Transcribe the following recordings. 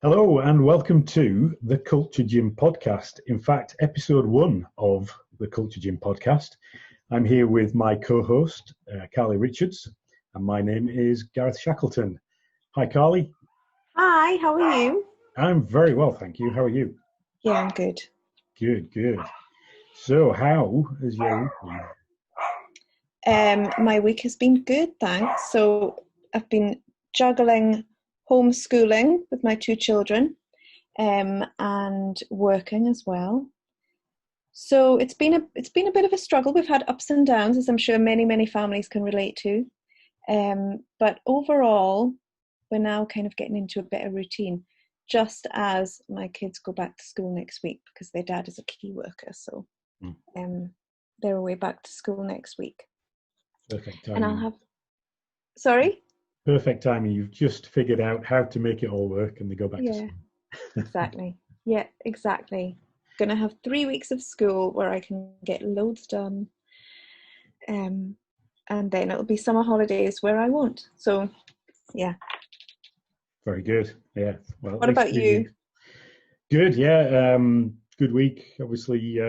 Hello and welcome to the Culture Gym podcast. In fact, episode 1 of the Culture Gym podcast. I'm here with my co-host, Carly Richards, and my name is Gareth Shackleton. Hi, Carly. Hi, how are you? I'm very well, thank you. How are you? Yeah, I'm good. Good. So, how is your week been? My week has been good, thanks. So I've been juggling homeschooling with my two children, and working as well. So it's been a bit of a struggle. We've had ups and downs, as I'm sure many families can relate to. But overall, we're now kind of getting into a better routine, just as my kids go back to school next week because their dad is a key worker. So they're away back to school next week. Perfect And timing. I'll have... Sorry? Perfect timing. You've just figured out how to make it all work and they go back to Yeah, school. exactly. Yeah, exactly. Gonna have 3 weeks of school where I can get loads done. And then it'll be summer holidays where I won't. So, yeah. Very good. Yeah. Well, at What least about you? Good. Yeah. Good week. Obviously,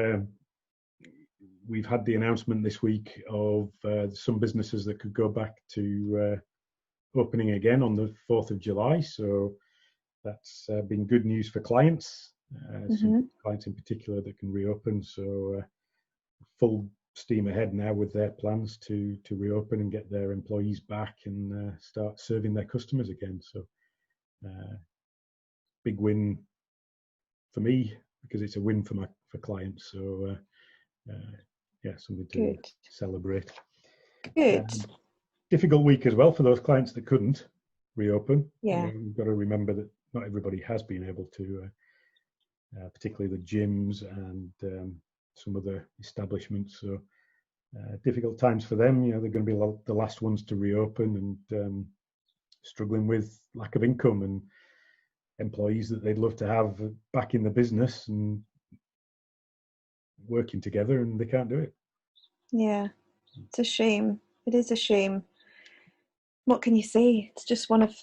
we've had the announcement this week of some businesses that could go back to opening again on the 4th of July. So that's been good news for clients, some clients in particular that can reopen. So full steam ahead now with their plans to reopen and get their employees back and start serving their customers again. So big win for me because it's a win for clients. So yeah, something to celebrate. Good. Difficult week as well for those clients that couldn't reopen. Yeah. We've got to remember that not everybody has been able to, particularly the gyms and some other establishments. So difficult times for them. You know, they're going to be the last ones to reopen and struggling with lack of income and employees that they'd love to have back in the business and working together, and they can't do it. Yeah, it's a shame. It is a shame. What can you say? It's just one of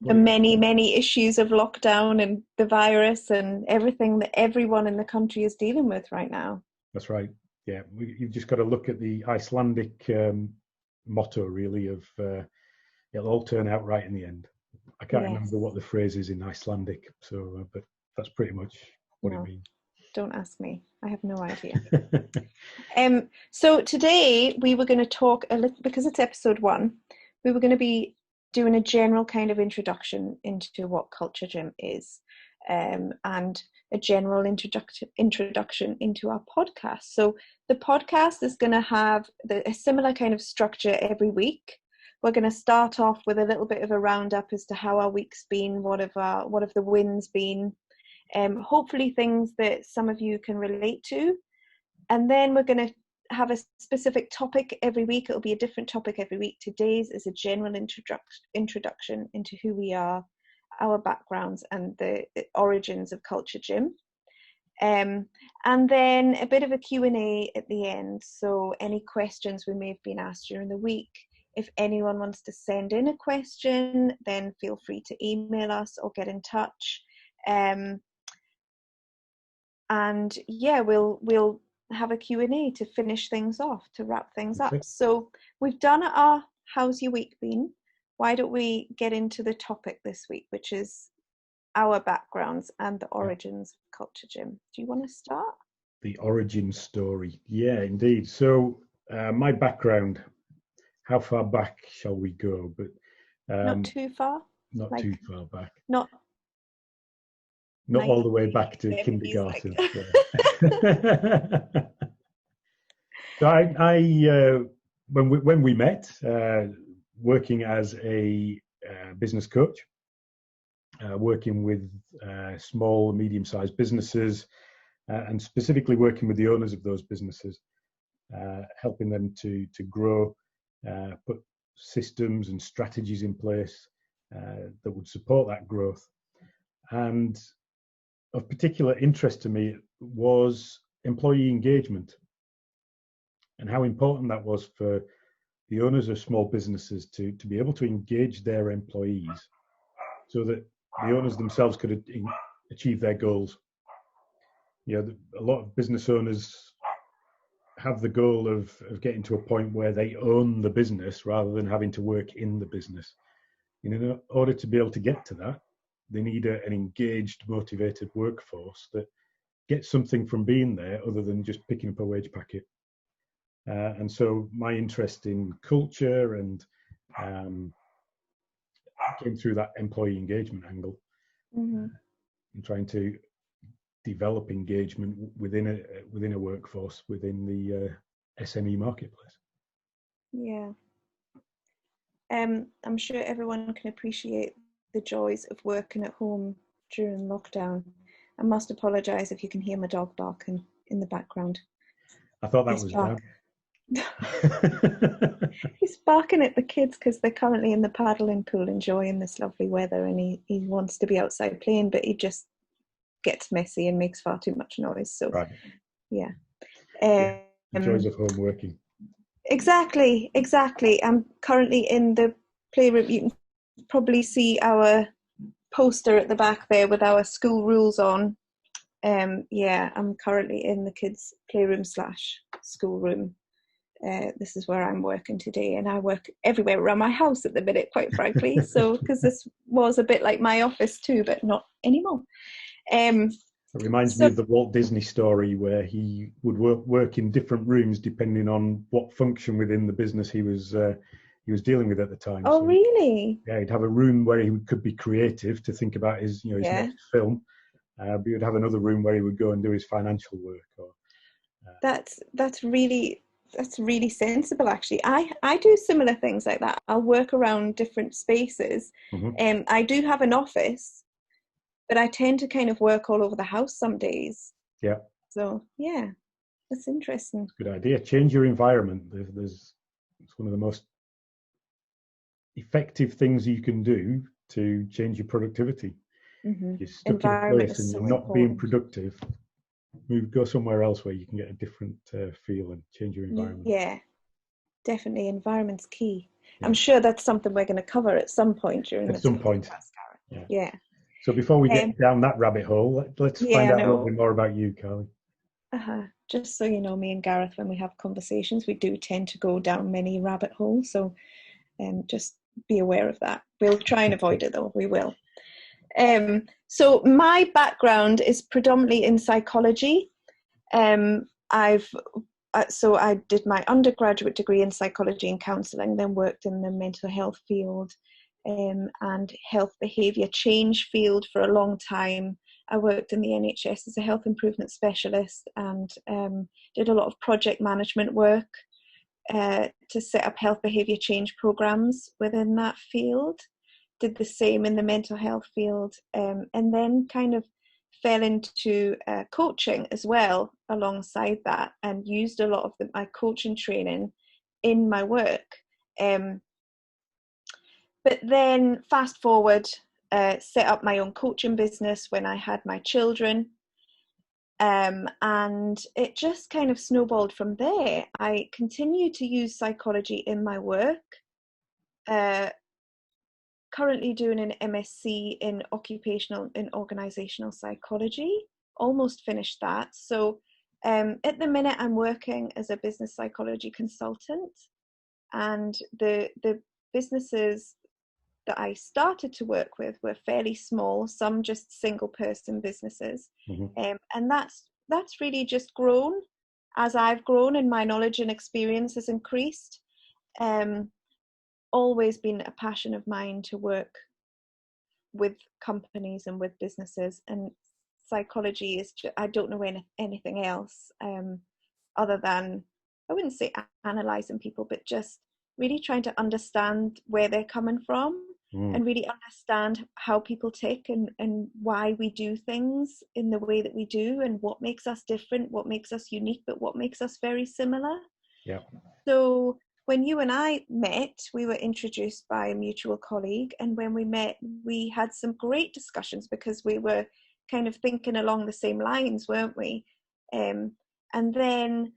the many issues of lockdown and the virus and everything that everyone in the country is dealing with right now. That's right. Yeah, you've just got to look at the Icelandic motto, really, of it'll all turn out right in the end. I can't remember what the phrase is in Icelandic, so but that's pretty much what it means. Don't ask me. I have no idea. So today we were going to talk a little, because it's episode 1, we were going to be doing a general kind of introduction into what Culture Gym is, and a general introduction into our podcast. So the podcast is going to have a similar kind of structure every week. We're going to start off with a little bit of a roundup as to how our week's been, what have the wins been, hopefully things that some of you can relate to. And then we're going to have a specific topic every week. It'll be a different topic every week. Today's is a general introduction into who we are, our backgrounds, and the origins of Culture Gym. And then a bit of a Q&A at the end. So any questions we may have been asked during the week, if anyone wants to send in a question, then feel free to email us or get in touch. And yeah, we'll have a Q&A to finish things off, to wrap things up. So we've done our how's your week been? Why don't we get into the topic this week, which is our backgrounds and the origins of Culture Gym. Do you want to start? The origin story. Yeah, indeed. So my background, how far back shall we go? But not too far. Not too far back. Not all the way back to kindergarten. So I when we met, working as a business coach, working with small, medium-sized businesses, and specifically working with the owners of those businesses, helping them to grow, put systems and strategies in place that would support that growth. And of particular interest to me was employee engagement and how important that was for the owners of small businesses to be able to engage their employees so that the owners themselves could achieve their goals. A lot of business owners have the goal of getting to a point where they own the business rather than having to work in the business. In order to be able to get to that, they need an engaged, motivated workforce that gets something from being there other than just picking up a wage packet. And so my interest in culture and came through that employee engagement angle, and trying to develop engagement within a workforce within the SME marketplace. Yeah. I'm sure everyone can appreciate the joys of working at home during lockdown. I must apologise if you can hear my dog barking in the background. I thought that was Dan. He's barking at the kids because they're currently in the paddling pool enjoying this lovely weather, and he wants to be outside playing, but he just gets messy and makes far too much noise. So, right. Yeah. The joys of home working. Exactly. I'm currently in the playroom. You can probably see our poster at the back there with our school rules on. I'm currently in the kids' playroom / schoolroom. This is where I'm working today, and I work everywhere around my house at the minute, quite frankly. So, because this was a bit like my office too, but not anymore. It reminds me of the Walt Disney story where he would work in different rooms depending on what function within the business he was dealing with at the time. Oh, so, really? Yeah, he'd have a room where he could be creative to think about his next film, but he'd have another room where he would go and do his financial work. That's really sensible, actually. I do similar things like that. I'll work around different spaces. I do have an office, but I tend to kind of work all over the house some days. Yeah. So, yeah, that's interesting. Good idea. Change your environment. It's one of the most effective things you can do to change your productivity. You're stuck in a place and you're not being productive. Go somewhere else where you can get a different feel and change your environment. Yeah, definitely. Environment's key. Yeah. I'm sure that's something we're going to cover at some point during this podcast. Yeah. So before we get down that rabbit hole, let's find out a little bit more about you, Carly. Just so you know, me and Gareth, when we have conversations, we do tend to go down many rabbit holes. So just be aware of that. We'll try and avoid it, though. We will. So my background is predominantly in psychology. I did my undergraduate degree in psychology and counselling, then worked in the mental health field and health behaviour change field for a long time. I worked in the NHS as a health improvement specialist and did a lot of project management work to set up health behaviour change programs within that field. Did the same in the mental health field, and then kind of fell into coaching as well alongside that, and used a lot of my coaching training in my work. But then fast forward, set up my own coaching business when I had my children. And it just kind of snowballed from there. I continue to use psychology in my work. Currently doing an MSc in organisational psychology, almost finished that. So at the minute I'm working as a business psychology consultant, and the businesses that I started to work with were fairly small, some just single person businesses. And that's really just grown as I've grown and my knowledge and experience has increased. Always been a passion of mine to work with companies and with businesses, and psychology is I don't know anything else other than, I wouldn't say analysing people, but just really trying to understand where they're coming from and really understand how people tick and why we do things in the way that we do, and what makes us different, what makes us unique, but what makes us very similar. Yeah. So when you and I met, we were introduced by a mutual colleague, and when we met, we had some great discussions because we were kind of thinking along the same lines, weren't we? And then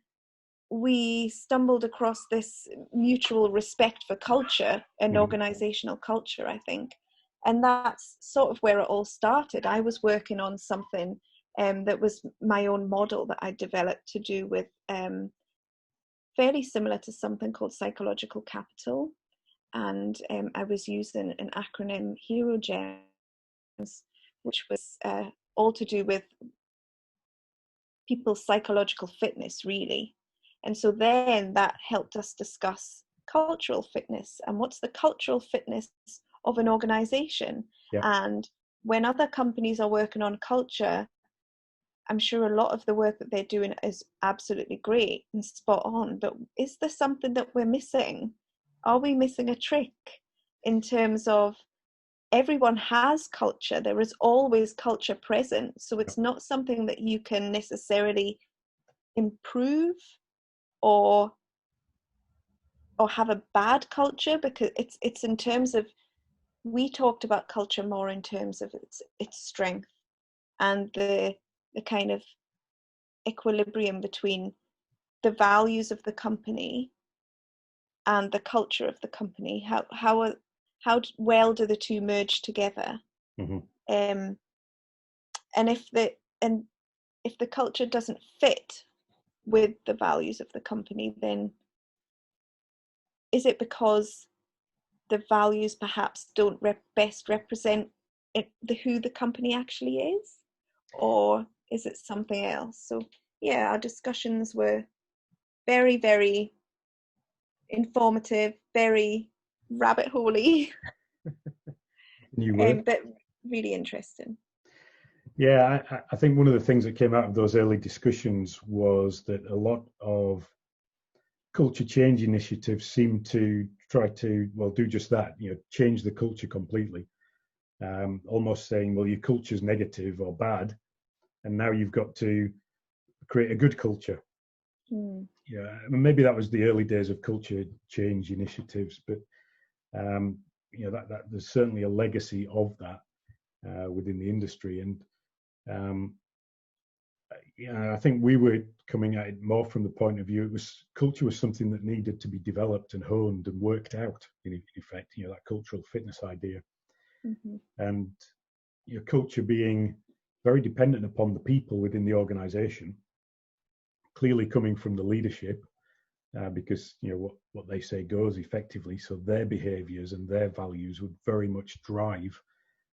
we stumbled across this mutual respect for culture and organisational culture, I think. And that's sort of where it all started. I was working on something that was my own model that I developed to do with fairly similar to something called psychological capital. And I was using an acronym, Hero Gems, which was all to do with people's psychological fitness, really. And so then that helped us discuss cultural fitness and what's the cultural fitness of an organization. Yeah. And when other companies are working on culture, I'm sure a lot of the work that they're doing is absolutely great and spot on, but is there something that we're missing? Are we missing a trick in terms of everyone has culture? There is always culture present. So it's not something that you can necessarily improve or have a bad culture, because it's in terms of, we talked about culture more in terms of its strength and the kind of equilibrium between the values of the company and the culture of the company. How well do the two merge together? Mm-hmm. And if the culture doesn't fit with the values of the company, then is it because the values perhaps don't best represent who the company actually is, or is it something else? So yeah, our discussions were very, very informative, very rabbit holey, but really interesting. Yeah, I think one of the things that came out of those early discussions was that a lot of culture change initiatives seem to try to, well, do just that, change the culture completely. Almost saying, well, your culture's negative or bad, and now you've got to create a good culture. Yeah, I mean, maybe that was the early days of culture change initiatives, but that there's certainly a legacy of that within the industry. And I think we were coming at it more from the point of view, culture was something that needed to be developed and honed and worked out, in effect, that cultural fitness idea. Mm-hmm. And culture being very dependent upon the people within the organization, clearly coming from the leadership, because what they say goes effectively. So their behaviors and their values would very much drive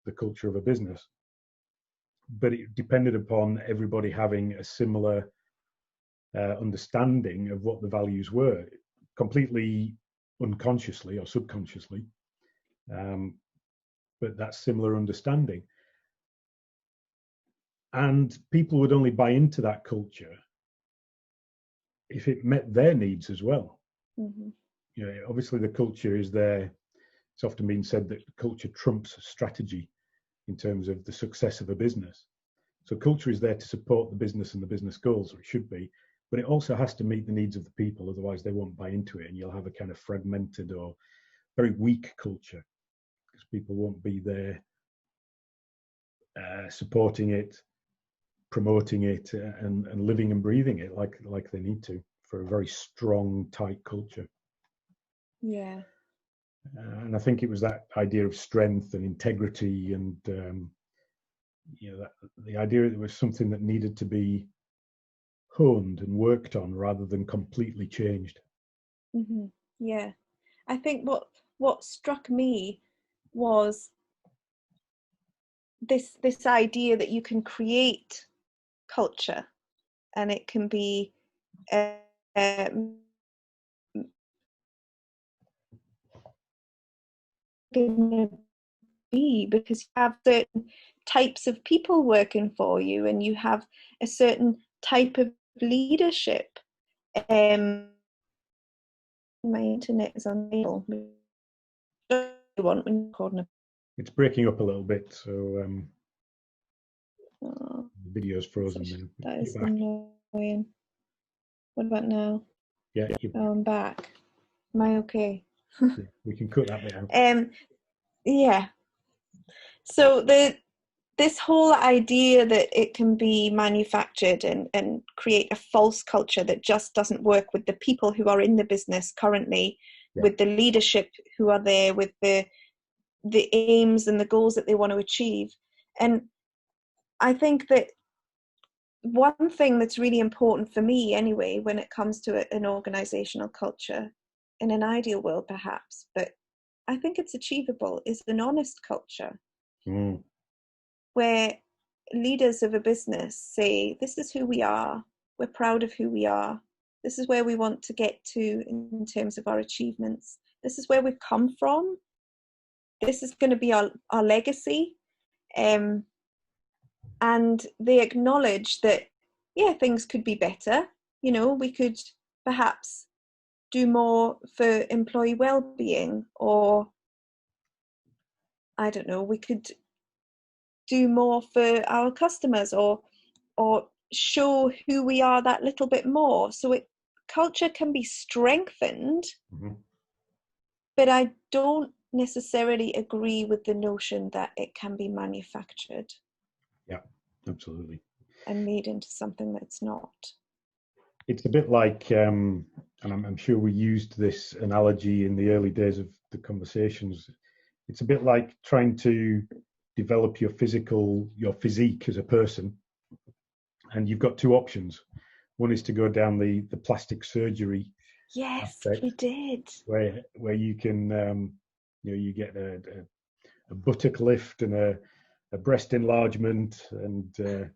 the culture of a business. But it depended upon everybody having a similar understanding of what the values were, completely unconsciously or subconsciously, but that similar understanding. And people would only buy into that culture if it met their needs as well. Mm-hmm. Obviously the culture is there. It's often been said that culture trumps strategy in terms of the success of a business. So culture is there to support the business and the business goals, or it should be, but it also has to meet the needs of the people, otherwise they won't buy into it, and you'll have a kind of fragmented or very weak culture because people won't be there supporting it, promoting it, and living and breathing it like they need to for a very strong, tight culture. Yeah. And I think it was that idea of strength and integrity and the idea that it was something that needed to be honed and worked on rather than completely changed. Mm-hmm. Yeah, I think what struck me was this idea that you can create culture, and it can be because you have certain types of people working for you, and you have a certain type of leadership. My internet is unstable. It's breaking up a little bit, so the video's frozen now. That is annoying. What about now? Yeah, I'm back. Am I okay? Yeah, we can cut that bit out. Yeah. So this whole idea that it can be manufactured and create a false culture that just doesn't work with the people who are in the business currently, with the leadership who are there, with the the aims and the goals that they want to achieve. And I think that one thing that's really important for me anyway, when it comes to an organizational culture, in an ideal world perhaps, but I think it's achievable, is an honest culture where leaders of a business say, this is who we are, we're proud of who we are, this is where we want to get to in terms of our achievements, this is where we've come from, this is going to be our legacy. And they acknowledge that, yeah, things could be better. You know, we could perhaps do more for employee well-being, or I don't know, we could do more for our customers, or show who we are that little bit more. So culture can be strengthened, but I don't necessarily agree with the notion that it can be manufactured. Yeah, absolutely. And made into something that's not. It's a bit like, and I'm sure we used this analogy in the early days of the conversations. It's a bit like trying to develop your physique as a person, and you've got two options. One is to go down the plastic surgery. Yes, aspect, we did. Where you can, you get a buttock lift and a breast enlargement and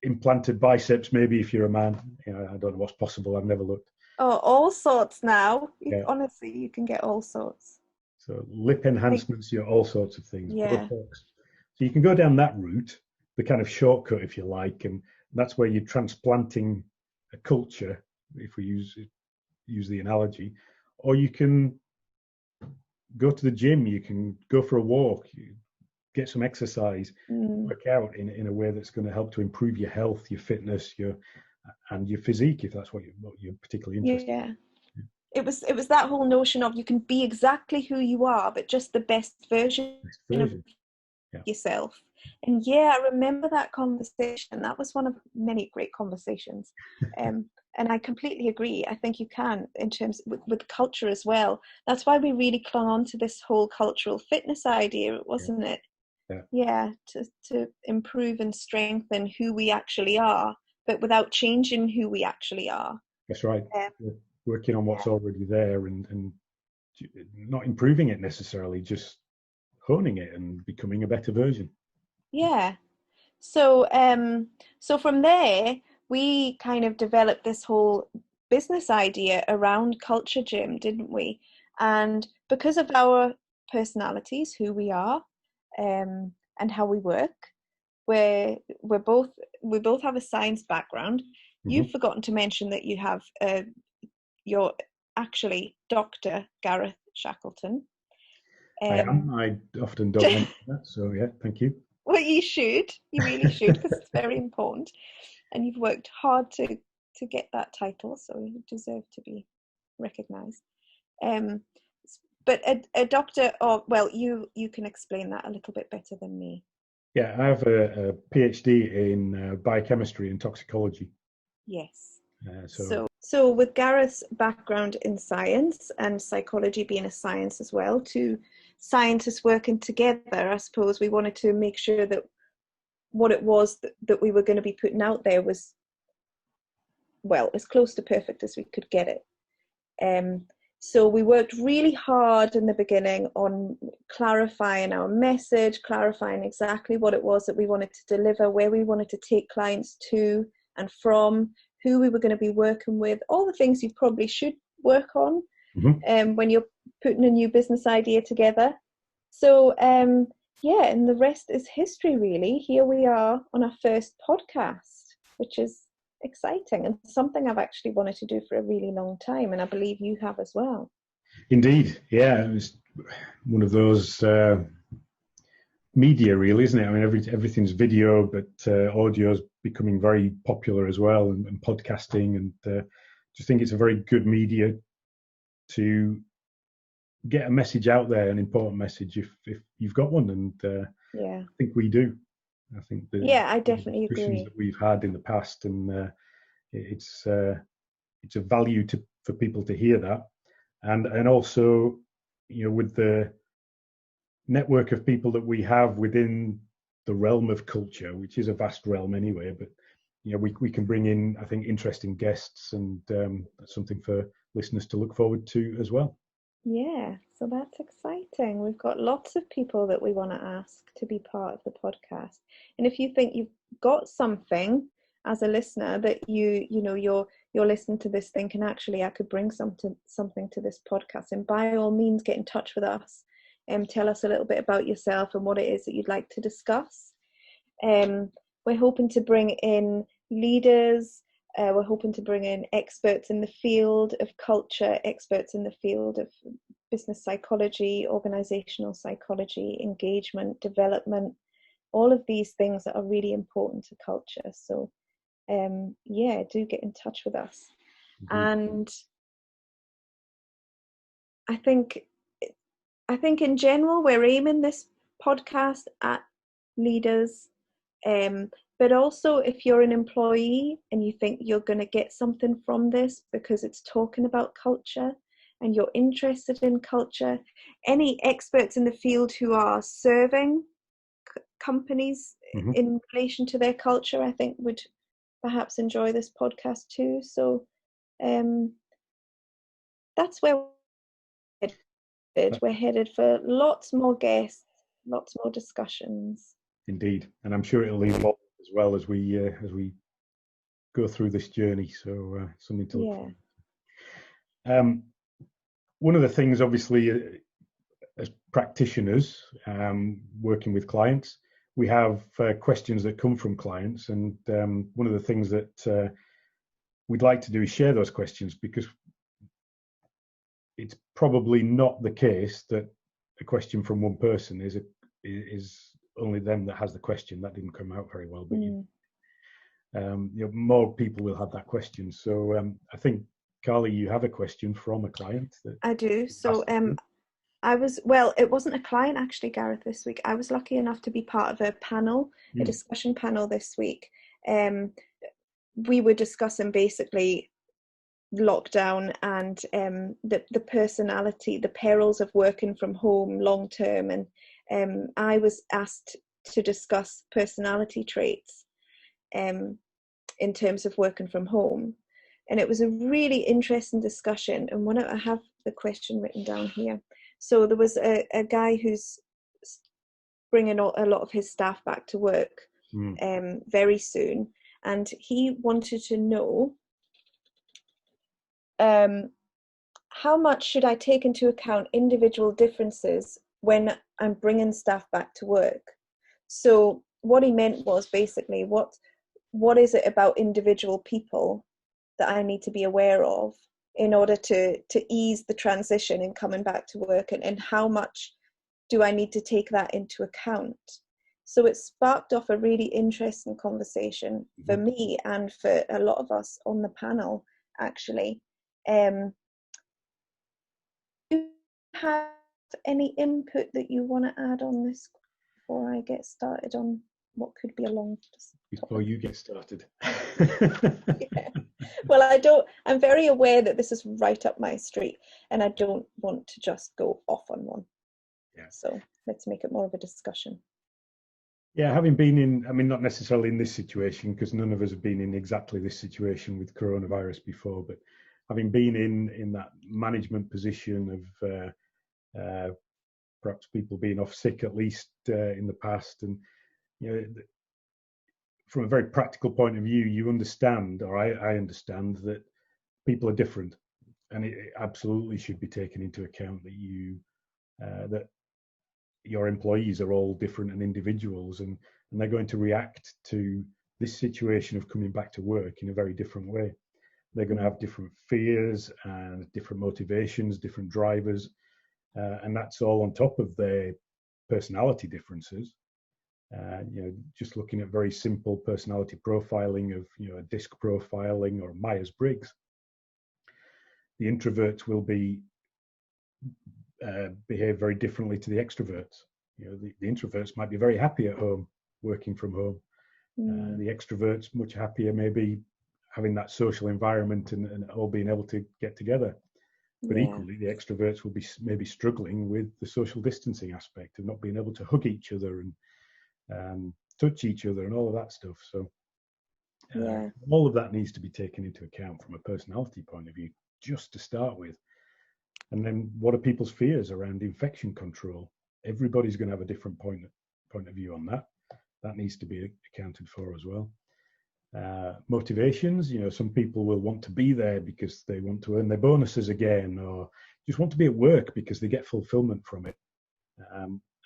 implanted biceps, maybe if you're a man. I don't know what's possible. I've never looked. Oh, all sorts now. Yeah. Honestly, you can get all sorts. So lip enhancements, all sorts of things. Yeah. Botox. So you can go down that route, the kind of shortcut, if you like, and that's where you're transplanting a culture, if we use the analogy. Or you can go to the gym, you can go for a walk, get some exercise, work out in a way that's going to help to improve your health, your fitness, and your physique, if that's what you're particularly interested in. It was that whole notion of you can be exactly who you are, but just the best version. Of yourself. And I remember that conversation. That was one of many great conversations. And I completely agree. I think you can, in terms with culture as well. That's why we really clung on to this whole cultural fitness idea, wasn't it? Yeah, to improve and strengthen who we actually are, but without changing who we actually are. That's right. Working on what's already there and not improving it necessarily, just honing it and becoming a better version. Yeah. So so from there we kind of developed this whole business idea around Culture Gym, didn't we? And because of our personalities, who we are, and how we work, we both have a science background. You've forgotten to mention that you have you're actually Dr. Gareth Shackleton. I am. I often don't mention that, so yeah, thank you. Well, you should. You really should, because it's very important. And you've worked hard to get that title, so you deserve to be recognised. But a doctor, you can explain that a little bit better than me. Yeah, I have a PhD in biochemistry and toxicology. Yes. So with Gareth's background in science and psychology being a science as well, two scientists working together, I suppose we wanted to make sure that what it was that we were going to be putting out there was, well, as close to perfect as we could get it. So we worked really hard in the beginning on clarifying our message, clarifying exactly what it was that we wanted to deliver, where we wanted to take clients to and from, who we were going to be working with, all the things you probably should work on when you're putting a new business idea together. So, and the rest is history, really. Here we are on our first podcast, which is exciting and something I've actually wanted to do for a really long time, and I believe you have as well. Indeed, yeah, it was one of those media, really, isn't it? I mean, everything's video, but audio is becoming very popular as well, and podcasting, and just think it's a very good media to get a message out there, an important message, if you've got one, and I think we do. I think I definitely agree that we've had in the past, and it's a value for people to hear that, and also, with the network of people that we have within the realm of culture, which is a vast realm anyway, but we can bring in, I think, interesting guests, and that's something for listeners to look forward to as well. Yeah, so that's exciting. We've got lots of people that we want to ask to be part of the podcast. And if you think you've got something as a listener that you're listening to this thinking, actually I could bring something to this podcast, and by all means get in touch with us and tell us a little bit about yourself and what it is that you'd like to discuss. We're hoping to bring in leaders. We're hoping to bring in experts in the field of culture, experts in the field of business psychology, organisational psychology, engagement, development, all of these things that are really important to culture. So, do get in touch with us. Mm-hmm. And I think in general, we're aiming this podcast at leaders. But also, if you're an employee and you think you're going to get something from this because it's talking about culture and you're interested in culture, any experts in the field who are serving companies mm-hmm. in relation to their culture, I think would perhaps enjoy this podcast too. So that's where we're headed. We're headed for lots more guests, lots more discussions. Indeed, and I'm sure it'll evolve as well as we go through this journey. So something to look for. One of the things, obviously, as practitioners working with clients, we have questions that come from clients, and one of the things that we'd like to do is share those questions, because it's probably not the case that a question from one person is only them that has the question. That didn't come out very well, but more people will have that question. So I think, Carly, you have a question from a client. I do. So it wasn't a client actually, Gareth, this week. I was lucky enough to be part of a panel, a discussion panel this week. We were discussing basically lockdown and the personality, the perils of working from home long term, and I was asked to discuss personality traits in terms of working from home, and it was a really interesting discussion. And I have the question written down here. So there was a guy who's bringing a lot of his staff back to work very soon, and he wanted to know how much should I take into account individual differences when I'm bringing staff back to work. So what he meant was basically what is it about individual people that I need to be aware of in order to ease the transition in coming back to work, and how much do I need to take that into account. So it sparked off a really interesting conversation for me and for a lot of us on the panel, actually. Do you have any input that you want to add on this before I get started on what could be a long topic? Before you get started. Yeah. Well, I'm very aware that this is right up my street, and I don't want to just go off on one. Yeah. So let's make it more of a discussion. Yeah, having been in, I mean, not necessarily in this situation, because none of us have been in exactly this situation with coronavirus before, but having been in that management position of perhaps people being off sick at least in the past, and from a very practical point of view, you understand, or I understand, that people are different, and it absolutely should be taken into account that that your employees are all different and individuals, and they're going to react to this situation of coming back to work in a very different way. They're going to have different fears and different motivations, different drivers, and that's all on top of their personality differences. Just looking at very simple personality profiling of, a DISC profiling or Myers-Briggs, the introverts will behave very differently to the extroverts. The introverts might be very happy at home, working from home. The extroverts much happier, maybe having that social environment and all being able to get together. But Yeah. equally, the extroverts will be maybe struggling with the social distancing aspect of not being able to hug each other and touch each other and all of that stuff. So Yeah. all of that needs to be taken into account from a personality point of view, just to start with. And then what are people's fears around infection control? Everybody's going to have a different point of view on that. That needs to be accounted for as well. Motivations, some people will want to be there because they want to earn their bonuses again, or just want to be at work because they get fulfillment from it.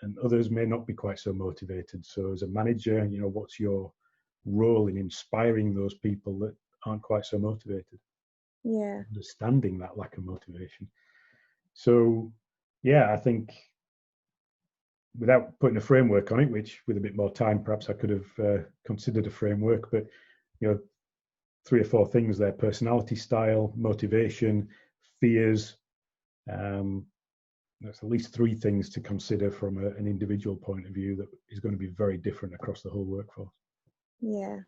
And others may not be quite so motivated. So as a manager, what's your role in inspiring those people that aren't quite so motivated? Yeah. Understanding that lack of motivation. So, yeah, I think without putting a framework on it, which with a bit more time, perhaps I could have considered a framework, but, 3 or 4 things there: personality style, motivation, fears. That's at least 3 things to consider from an individual point of view that is going to be very different across the whole workforce. Yeah,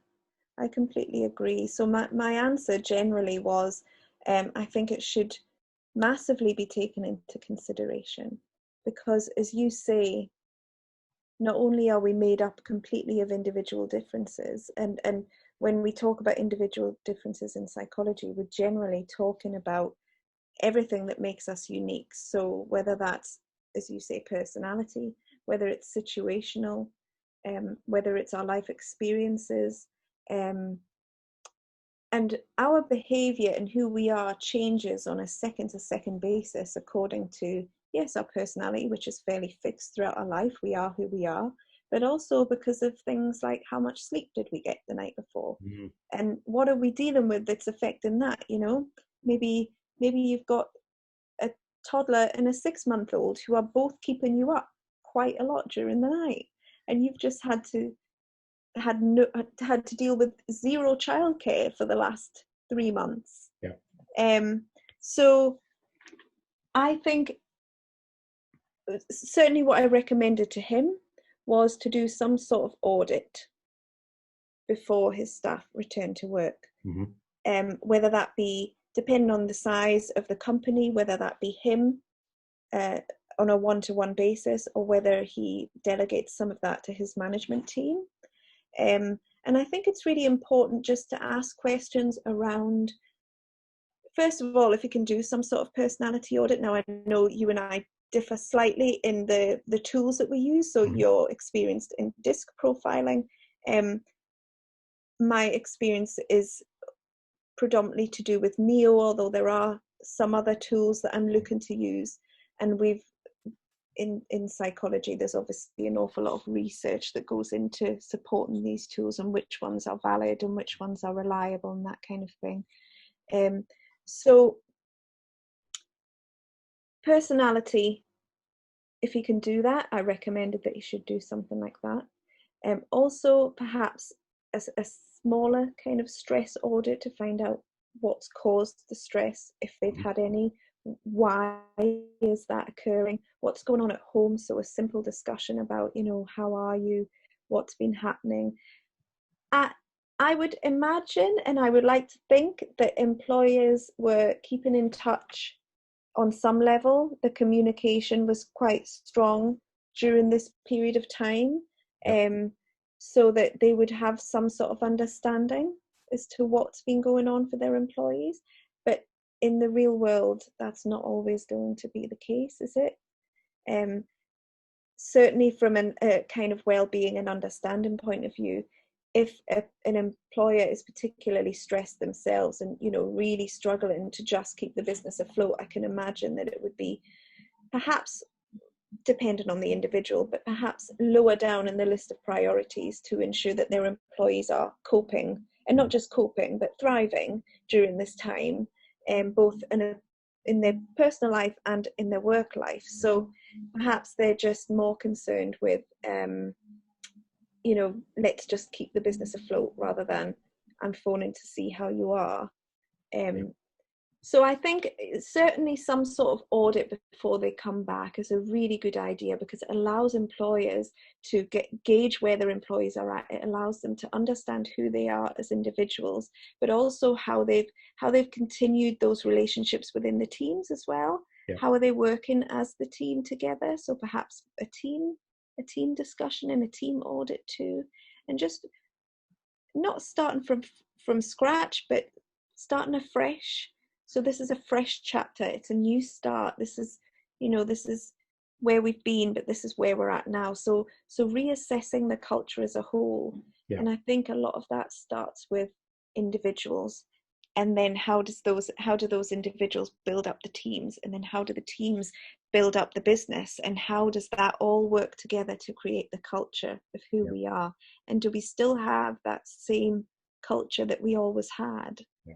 I completely agree. So my answer generally was, I think it should massively be taken into consideration, because as you say, not only are we made up completely of individual differences, and when we talk about individual differences in psychology, we're generally talking about everything that makes us unique. So whether that's, as you say, personality, whether it's situational, whether it's our life experiences, and our behavior and who we are changes on a second to second basis according to, yes, our personality, which is fairly fixed throughout our life. We are who we are, but also because of things like how much sleep did we get the night before, and what are we dealing with that's affecting that. Maybe you've got a toddler and a 6-month-old who are both keeping you up quite a lot during the night, and you've just had to deal with 0 childcare for the last 3 months. Yeah. So I think certainly what I recommended to him was to do some sort of audit before his staff return to work. Whether that be, depending on the size of the company, whether that be him on a one-to-one basis, or whether he delegates some of that to his management team. And I think it's really important just to ask questions around, first of all, if you can do some sort of personality audit. Now, I know you and I differ slightly in the tools that we use. So you're experienced in DISC profiling. My experience is predominantly to do with NEO, although there are some other tools that I'm looking to use. And in psychology, there's obviously an awful lot of research that goes into supporting these tools and which ones are valid and which ones are reliable and that kind of thing. So personality, if you can do that, I recommended that you should do something like that. Also, perhaps a smaller kind of stress audit to find out what's caused the stress, if they've had any, why is that occurring, what's going on at home. So a simple discussion about, how are you, what's been happening. I would imagine, and I would like to think, that employers were keeping in touch on some level. The communication was quite strong during this period of time, so that they would have some sort of understanding as to what's been going on for their employees. But in the real world, that's not always going to be the case, is it? Certainly from a kind of well-being and understanding point of view, if an employer is particularly stressed themselves and really struggling to just keep the business afloat, I can imagine that it would be, perhaps dependent on the individual, but perhaps lower down in the list of priorities to ensure that their employees are coping, and not just coping, but thriving during this time, both in their personal life and in their work life. So perhaps they're just more concerned with, let's just keep the business afloat, rather than I'm phoning to see how you are. So I think certainly some sort of audit before they come back is a really good idea, because it allows employers to gauge where their employees are at. It allows them to understand who they are as individuals, but also how they've continued those relationships within the teams as well. Yeah. How are they working as the team together? So perhaps a team discussion and a team audit too, and just not starting from scratch, but starting afresh. So this is a fresh chapter. It's a new start. This is where we've been, but this is where we're at now. So reassessing the culture as a whole. Yeah. And I think a lot of that starts with individuals. And then how do those individuals build up the teams? And then how do the teams build up the business? And how does that all work together to create the culture of who Yeah. we are? And do we still have that same culture that we always had? Yeah.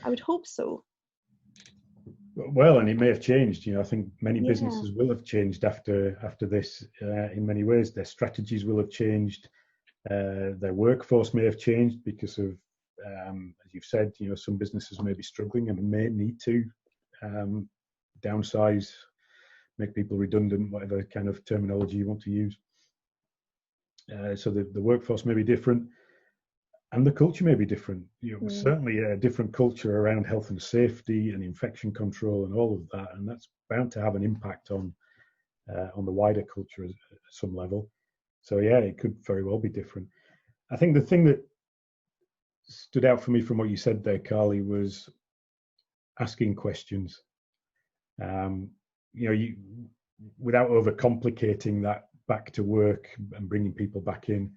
I would hope so. Well, and it may have changed. I think many Yeah. businesses will have changed after this in many ways. Their strategies will have changed. Their workforce may have changed because of, as you've said, some businesses may be struggling and may need to downsize, make people redundant, whatever kind of terminology you want to use. So the workforce may be different. And the culture may be different. Certainly a different culture around health and safety and infection control and all of that, and that's bound to have an impact on the wider culture at some level. So yeah, it could very well be different. I think the thing that stood out for me from what you said there, Carly, was asking questions. You without overcomplicating that back to work and bringing people back in.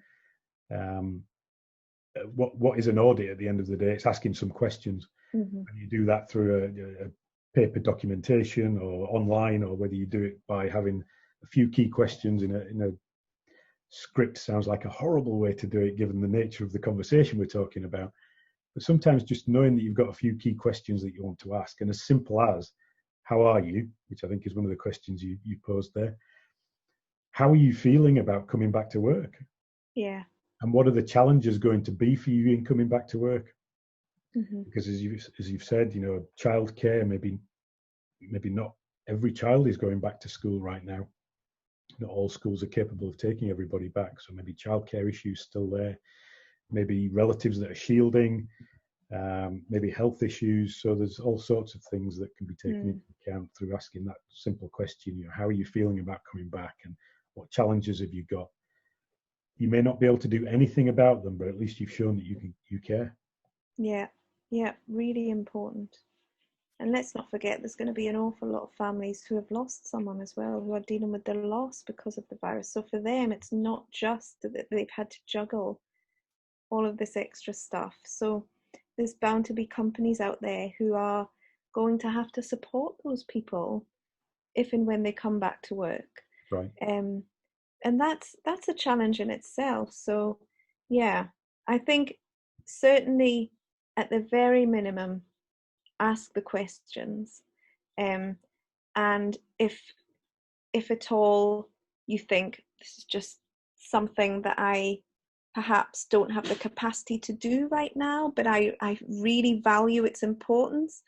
What is an audit at the end of the day? It's asking some questions. Mm-hmm. And you do that through a paper documentation or online, or whether you do it by having a few key questions in a script. Sounds like a horrible way to do it given the nature of the conversation we're talking about. But sometimes just knowing that you've got a few key questions that you want to ask, and as simple as, how are you? Which I think is one of the questions you posed there. How are you feeling about coming back to work? Yeah. And what are the challenges going to be for you in coming back to work? Mm-hmm. Because as you've said, childcare, maybe not every child is going back to school right now. Not all schools are capable of taking everybody back. So maybe childcare issues still there. Maybe relatives that are shielding. Maybe health issues. So there's all sorts of things that can be taken into account through asking that simple question. How are you feeling about coming back, and what challenges have you got? You may not be able to do anything about them, but at least you've shown that you care. Yeah, really important. And let's not forget, there's going to be an awful lot of families who have lost someone as well, who are dealing with the loss because of the virus. So for them, it's not just that they've had to juggle all of this extra stuff. So there's bound to be companies out there who are going to have to support those people if and when they come back to work. Right. And that's a challenge in itself. So yeah, I think certainly at the very minimum, ask the questions, and if at all you think this is just something that I perhaps don't have the capacity to do right now, but I really value its importance,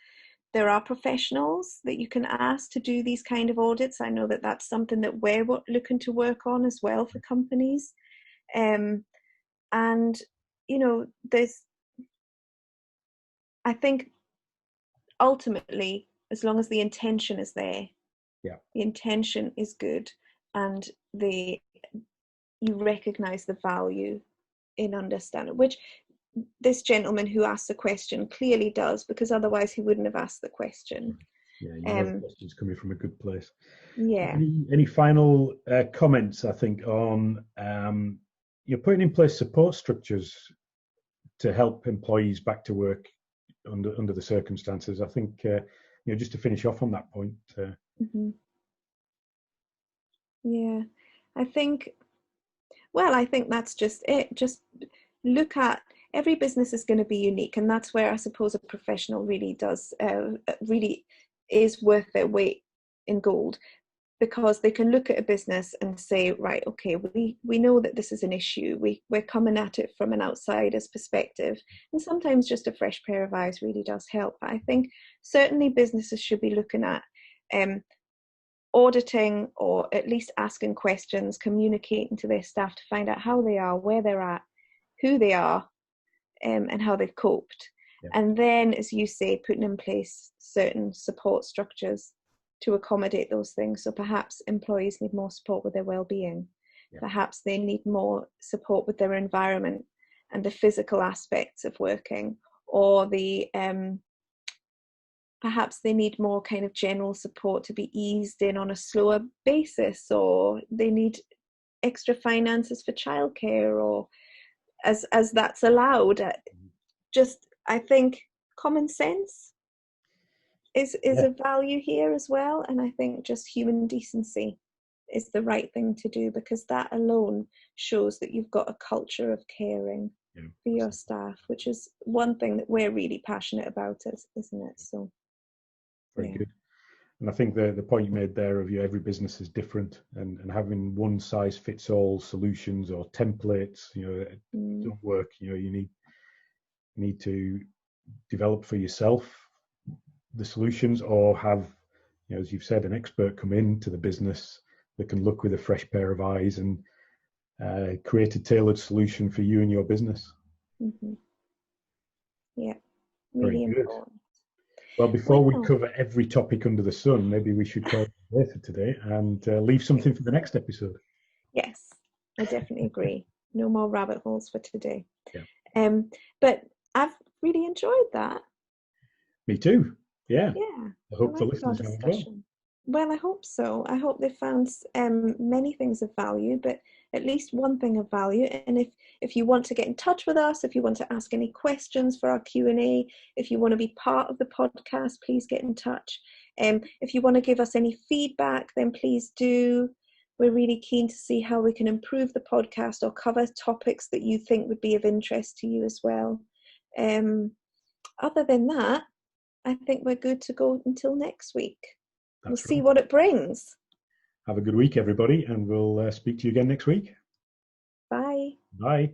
there are professionals that you can ask to do these kind of audits. I know that that's something that we're looking to work on as well for companies. And, there's, I think ultimately, as long as the intention is there, yeah, the intention is good, and you recognize the value in understanding, which this gentleman who asked the question clearly does, because otherwise he wouldn't have asked the question. Yeah, the question's coming from a good place. Yeah. Any final comments, I think, on you're putting in place support structures to help employees back to work under the circumstances? I think just to finish off on that point. Mm-hmm. Yeah, I think that's just it. Just look at, every business is going to be unique, and that's where I suppose a professional really is worth their weight in gold. because they can look at a business and say, right, okay, we know that this is an issue. We're coming at it from an outsider's perspective. And sometimes just a fresh pair of eyes really does help. But I think certainly businesses should be looking at auditing, or at least asking questions, communicating to their staff to find out how they are, where they're at, who they are, and how they've coped. Yeah. And then, as you say, putting in place certain support structures to accommodate those things. So perhaps employees need more support with their well-being. Yeah. Perhaps they need more support with their environment and the physical aspects of working, or the perhaps they need more kind of general support to be eased in on a slower basis, or they need extra finances for childcare, or as that's allowed. Just, I think common sense is a value here as well, and I think just human decency is the right thing to do, because that alone shows that you've got a culture of caring for your staff, which is one thing that we're really passionate about, isn't it? So very good. And I think the point you made there of every business is different, and having one size fits all solutions or templates, don't work. You need to develop for yourself the solutions, or have, as you've said, an expert come into the business that can look with a fresh pair of eyes and create a tailored solution for you and your business. Mm-hmm. Yeah, really very good. Important. Well, before we cover every topic under the sun, maybe we should call it there for today and leave something for the next episode. Yes, I definitely agree. No more rabbit holes for today. Yeah. But I've really enjoyed that. Me too. Yeah. Yeah. I hope the listeners have as well. Well, I hope so. I hope they found many things of value, but at least one thing of value. And if you want to get in touch with us, if you want to ask any questions for our Q&A, if you want to be part of the podcast, please get in touch. If you want to give us any feedback, then please do. We're really keen to see how we can improve the podcast or cover topics that you think would be of interest to you as well. Other than that, I think we're good to go until next week. We'll see what it brings. Have a good week, everybody, and we'll speak to you again next week. Bye. Bye.